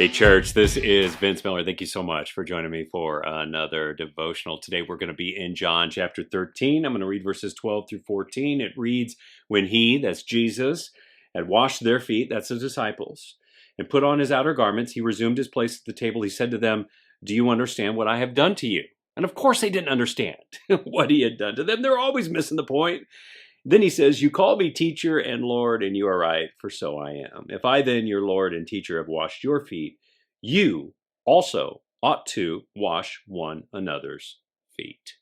Hey, church, this is Vince Miller. Thank you so much for joining me for another devotional. Today, we're going to be in John chapter 13. I'm going to read verses 12 through 14. It reads, "When he," that's Jesus, "had washed their feet," that's the disciples, "and put on his outer garments, he resumed his place at the table. He said to them, 'Do you understand what I have done to you?'" And of course, they didn't understand what he had done to them. They're always missing the point. Then he says, "You call me teacher and Lord, and you are right, for so I am. If I then, your Lord and teacher, have washed your feet, you also ought to wash one another's feet."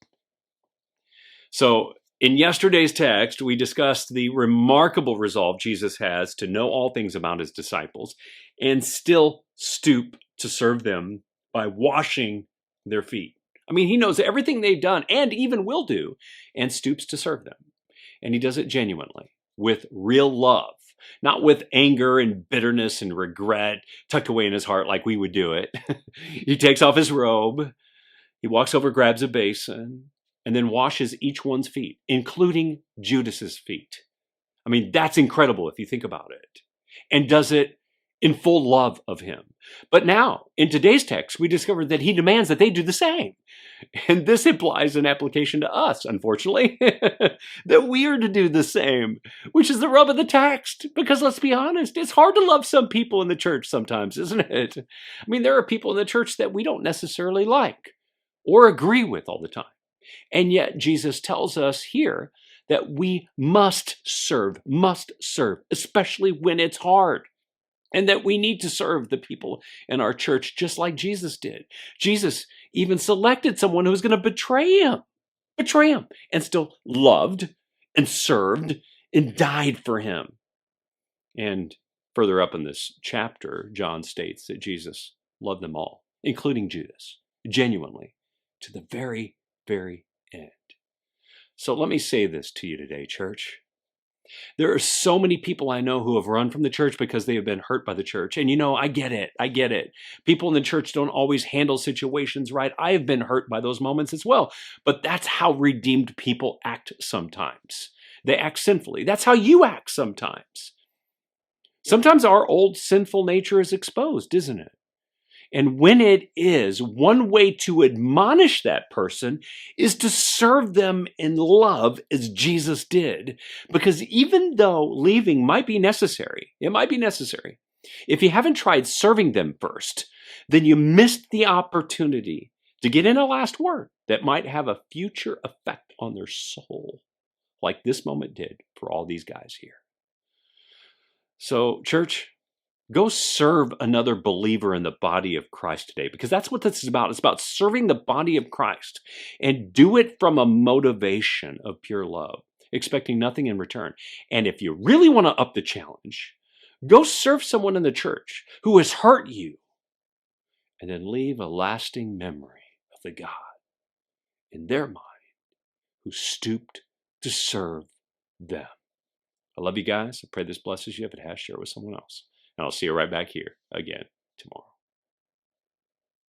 So in yesterday's text, we discussed the remarkable resolve Jesus has to know all things about his disciples and still stoop to serve them by washing their feet. I mean, he knows everything they've done and even will do and stoops to serve them. And he does it genuinely, with real love, not with anger and bitterness and regret tucked away in his heart like we would do it. He takes off his robe, he walks over, grabs a basin, and then washes each one's feet, including Judas's feet. I mean, that's incredible if you think about it. And does it in full love of him. But now, in today's text, we discover that he demands that they do the same. And this implies an application to us, unfortunately, that we are to do the same, which is the rub of the text. Because let's be honest, it's hard to love some people in the church sometimes, isn't it? I mean, there are people in the church that we don't necessarily like or agree with all the time. And yet Jesus tells us here that we must serve, especially when it's hard. And that we need to serve the people in our church just like Jesus did. Jesus even selected someone who was going to betray him, and still loved and served and died for him. And further up in this chapter, John states that Jesus loved them all, including Judas, genuinely, to the very, very end. So let me say this to you today, church. There are so many people I know who have run from the church because they have been hurt by the church. And I get it. People in the church don't always handle situations right. I have been hurt by those moments as well. But that's how redeemed people act sometimes. They act sinfully. That's how you act sometimes. Sometimes our old sinful nature is exposed, isn't it? And when it is, one way to admonish that person is to serve them in love as Jesus did. Because even though leaving might be necessary, if you haven't tried serving them first, then you missed the opportunity to get in a last word that might have a future effect on their soul, like this moment did for all these guys here. So, church, go serve another believer in the body of Christ today, because that's what this is about. It's about serving the body of Christ, and do it from a motivation of pure love, expecting nothing in return. And if you really want to up the challenge, go serve someone in the church who has hurt you, and then leave a lasting memory of the God in their mind who stooped to serve them. I love you guys. I pray this blesses you. If it has, share it with someone else. And I'll see you right back here again tomorrow.